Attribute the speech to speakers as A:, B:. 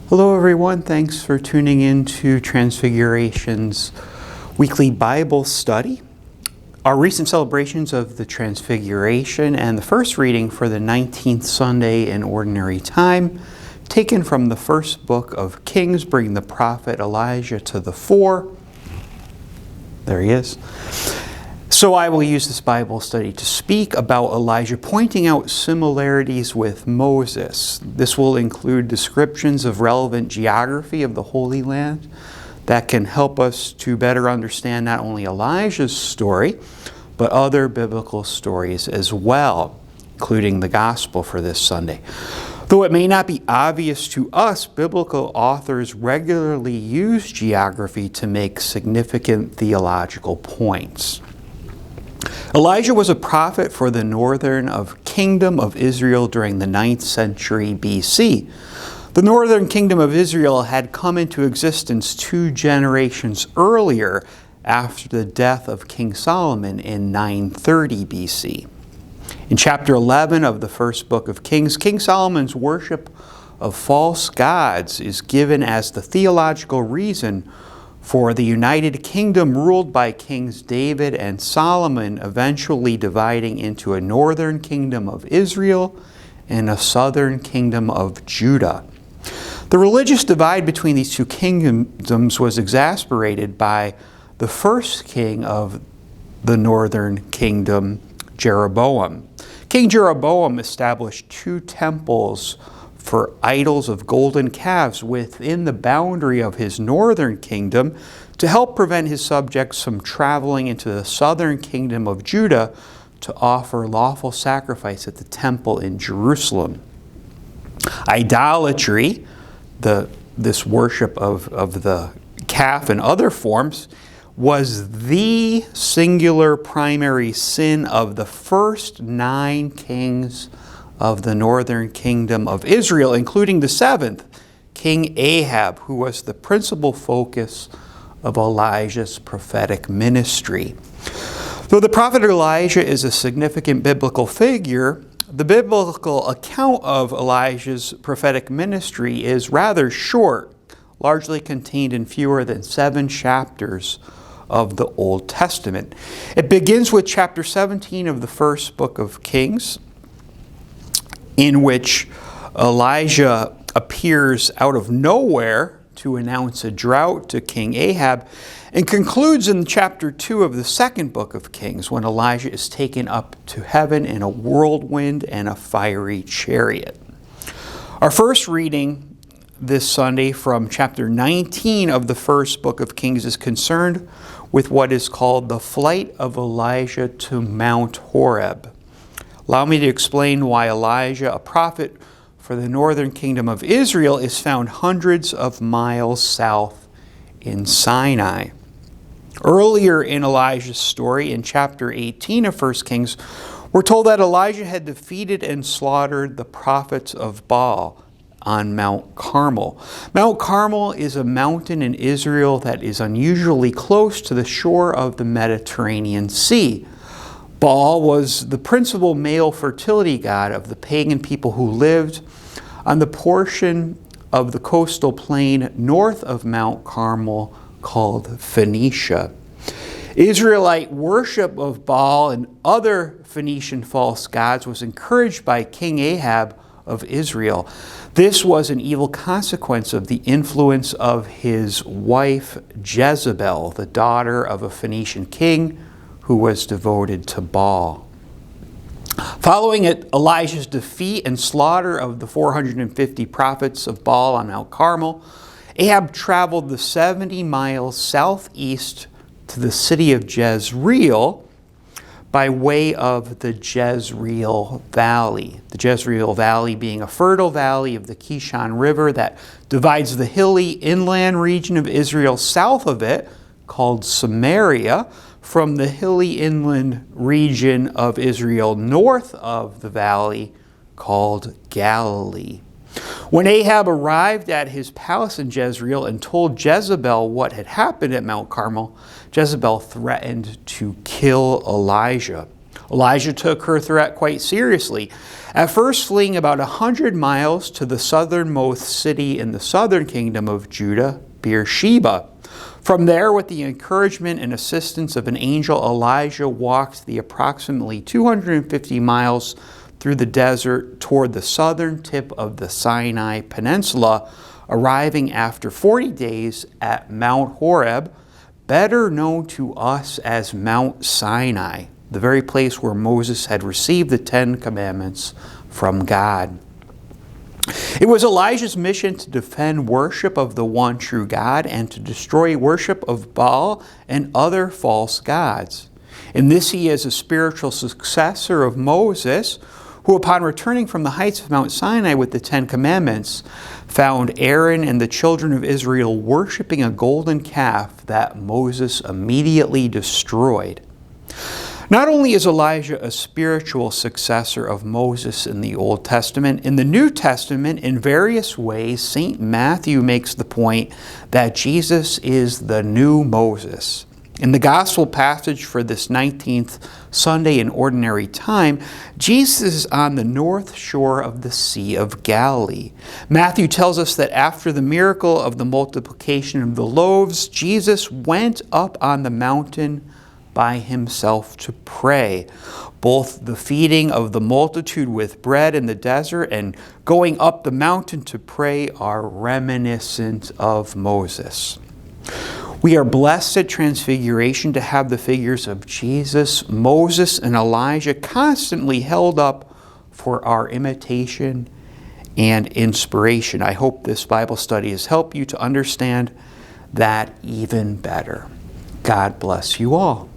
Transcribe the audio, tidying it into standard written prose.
A: Hello everyone, thanks for tuning in to Transfiguration's weekly Bible study. Our recent celebrations of the Transfiguration and the first reading for the 19th Sunday in Ordinary Time, taken from the first book of Kings, bring the prophet Elijah to the fore. There he is. So I will use this Bible study to speak about Elijah, pointing out similarities with Moses. This will include descriptions of relevant geography of the Holy Land that can help us to better understand not only Elijah's story, but other biblical stories as well, including the Gospel for this Sunday. Though it may not be obvious to us, biblical authors regularly use geography to make significant theological points. Elijah was a prophet for the northern kingdom of Israel during the 9th century BC. The northern kingdom of Israel had come into existence 2 generations earlier after the death of King Solomon in 930 BC. In chapter 11 of the first book of Kings, King Solomon's worship of false gods is given as the theological reason for the united kingdom ruled by Kings David and Solomon, eventually dividing into a northern kingdom of Israel and a southern kingdom of Judah. The religious divide between these 2 kingdoms was exacerbated by the first king of the northern kingdom, Jeroboam. King Jeroboam established 2 temples for idols of golden calves within the boundary of his northern kingdom to help prevent his subjects from traveling into the southern kingdom of Judah to offer lawful sacrifice at the temple in Jerusalem. Idolatry, this worship of the calf and other forms, was the singular primary sin of the first 9 kings of the northern kingdom of Israel, including the 7th, King Ahab, who was the principal focus of Elijah's prophetic ministry. Though the prophet Elijah is a significant biblical figure, the biblical account of Elijah's prophetic ministry is rather short, largely contained in fewer than 7 chapters of the Old Testament. It begins with chapter 17 of the first book of Kings, in which Elijah appears out of nowhere to announce a drought to King Ahab, and concludes in chapter 2 of the second book of Kings, when Elijah is taken up to heaven in a whirlwind and a fiery chariot. Our first reading this Sunday from chapter 19 of the first book of Kings is concerned with what is called the flight of Elijah to Mount Horeb. Allow me to explain why Elijah, a prophet for the northern kingdom of Israel, is found hundreds of miles south in Sinai. Earlier in Elijah's story, in chapter 18 of 1 Kings, we're told that Elijah had defeated and slaughtered the prophets of Baal on Mount Carmel. Mount Carmel is a mountain in Israel that is unusually close to the shore of the Mediterranean Sea. Baal was the principal male fertility god of the pagan people who lived on the portion of the coastal plain north of Mount Carmel called Phoenicia. Israelite worship of Baal and other Phoenician false gods was encouraged by King Ahab of Israel. This was an evil consequence of the influence of his wife Jezebel, the daughter of a Phoenician king who was devoted to Baal. Following Elijah's defeat and slaughter of the 450 prophets of Baal on Mount Carmel, Ahab traveled the 70 miles southeast to the city of Jezreel by way of the Jezreel Valley. The Jezreel Valley being a fertile valley of the Kishon River that divides the hilly inland region of Israel south of it, called Samaria, from the hilly inland region of Israel north of the valley, called Galilee. When Ahab arrived at his palace in Jezreel and told Jezebel what had happened at Mount Carmel, Jezebel threatened to kill Elijah. Elijah took her threat quite seriously, at first fleeing about 100 miles to the southernmost city in the southern kingdom of Judah, Beersheba. From there, with the encouragement and assistance of an angel, Elijah walked the approximately 250 miles through the desert toward the southern tip of the Sinai Peninsula, arriving after 40 days at Mount Horeb, better known to us as Mount Sinai, the very place where Moses had received the 10 Commandments from God. It was Elijah's mission to defend worship of the one true God and to destroy worship of Baal and other false gods. In this, he is a spiritual successor of Moses, who upon returning from the heights of Mount Sinai with the 10 Commandments, found Aaron and the children of Israel worshiping a golden calf that Moses immediately destroyed. Not only is Elijah a spiritual successor of Moses in the Old Testament, in the New Testament, in various ways, St. Matthew makes the point that Jesus is the new Moses. In the Gospel passage for this 19th Sunday in Ordinary Time, Jesus is on the north shore of the Sea of Galilee. Matthew tells us that after the miracle of the multiplication of the loaves, Jesus went up on the mountain by himself to pray. Both the feeding of the multitude with bread in the desert and going up the mountain to pray are reminiscent of Moses. We are blessed at Transfiguration to have the figures of Jesus, Moses, and Elijah constantly held up for our imitation and inspiration. I hope this Bible study has helped you to understand that even better. God bless you all.